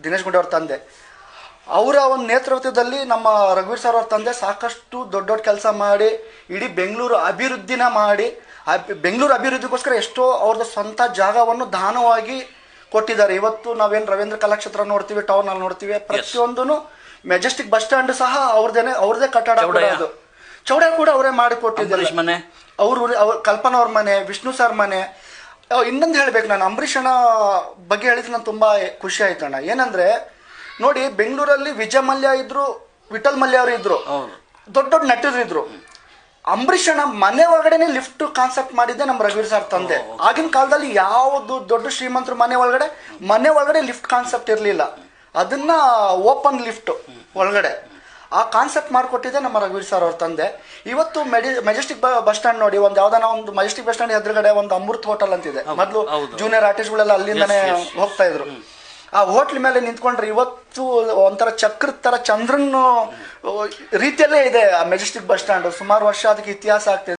ದಿನೇಶ್ ಗುಂಡೂರಾವ್ ಅವ್ರ ತಂದೆ. ಅವರ ಒಂದು ನೇತೃತ್ವದಲ್ಲಿ ನಮ್ಮ ರಘುವೀರ್ ಸರ್ ಅವ್ರ ತಂದೆ ಸಾಕಷ್ಟು ದೊಡ್ಡ ದೊಡ್ಡ ಕೆಲಸ ಮಾಡಿ ಇಡೀ ಬೆಂಗಳೂರು ಅಭಿವೃದ್ಧಿನ ಮಾಡಿ ಬೆಂಗಳೂರು ಅಭಿವೃದ್ಧಿಗೋಸ್ಕರ ಎಷ್ಟೋ ಅವ್ರದ್ದು ಸ್ವಂತ ಜಾಗವನ್ನು ದಾನವಾಗಿ ಕೊಟ್ಟಿದ್ದಾರೆ. ಇವತ್ತು ನಾವೇನು ರವೀಂದ್ರ ಕಲಾಕ್ಷೇತ್ರ ನೋಡ್ತೀವಿ, ಟೌನ್ ಅಲ್ಲಿ ನೋಡ್ತೀವಿ, ಪ್ರತಿಯೊಂದೂ ಮೆಜೆಸ್ಟಿಕ್ ಬಸ್ ಸ್ಟ್ಯಾಂಡ್ ಸಹ ಅವ್ರದೇ ಕಟ್ಟಡ ಅದು ಚೌಡ ಕೂಡ ಅವರೇ ಮಾಡಿಕೊಟ್ಟಿದ್ದಾರೆ. ಅವರು ಕಲ್ಪನಾ ಅವ್ರ ಮನೆ, ವಿಷ್ಣು ಸರ್ ಮನೆ. ಇನ್ನೊಂದು ಹೇಳ್ಬೇಕು, ನಾನು ಅಂಬರೀಷನ ಬಗ್ಗೆ ಹೇಳಿದ್ರೆ ನಾನು ತುಂಬಾ ಖುಷಿ ಆಯ್ತಣ್ಣ. ಏನಂದ್ರೆ ನೋಡಿ, ಬೆಂಗಳೂರಲ್ಲಿ ವಿಜಯ ಮಲ್ಯ ಇದ್ರು, ವಿಠಲ್ ಮಲ್ಯ ಅವರು ಇದ್ರು, ದೊಡ್ಡ ದೊಡ್ಡ ನಟರು ಇದ್ರು. ಅಂಬರೀಷನ ಮನೆ ಒಳಗಡೆನೆ ಲಿಫ್ಟ್ ಕಾನ್ಸೆಪ್ಟ್ ಮಾಡಿದ್ದೆ ನಮ್ಮ ರಘುವೀರ್ ಸರ್ ತಂದೆ. ಆಗಿನ ಕಾಲದಲ್ಲಿ ಯಾವುದು ದೊಡ್ಡ ಶ್ರೀಮಂತರ ಮನೆ ಒಳಗಡೆ ಲಿಫ್ಟ್ ಕಾನ್ಸೆಪ್ಟ್ ಇರಲಿಲ್ಲ. ಅದನ್ನ ಓಪನ್ ಲಿಫ್ಟ್ ಒಳಗಡೆ ಆ ಕಾನ್ಸೆಪ್ಟ್ ಮಾಡಿಕೊಟ್ಟಿದ್ದೆ ನಮ್ಮ ರಘುವೀರ್ ಸರ್ ಅವ್ರ ತಂದೆ. ಇವತ್ತು ಮೆಜೆಸ್ಟಿಕ್ ಬಸ್ ಸ್ಟ್ಯಾಂಡ್ ನೋಡಿ, ಒಂದು ಯಾವ್ದಾನ ಒಂದು ಮೆಜೆಸ್ಟಿಕ್ ಬಸ್ ಸ್ಟ್ಯಾಂಡ್ ಎದುರುಗಡೆ ಒಂದು ಅಮೃತ್ ಹೋಟೆಲ್ ಅಂತಿದೆ. ಮೊದಲು ಜೂನಿಯರ್ ಆರ್ಟಿಸ್ಟ್ಗಳೆಲ್ಲ ಅಲ್ಲಿಂದಾನೆ ಹೋಗ್ತಾ ಇದ್ರು. ಆ ಹೋಟ್ಲ್ ಮೇಲೆ ನಿಂತ್ಕೊಂಡ್ರೆ ಇವತ್ತು ಒಂಥರ ಚಕ್ರದ ತರ ಚಂದ್ರನ್ ರೀತಿಯಲ್ಲೇ ಇದೆ ಆ ಮೆಜೆಸ್ಟಿಕ್ ಬಸ್ ಸ್ಟ್ಯಾಂಡ್. ಸುಮಾರು ವರ್ಷ ಅದಕ್ಕೆ ಇತಿಹಾಸ ಆಗ್ತಿದೆ.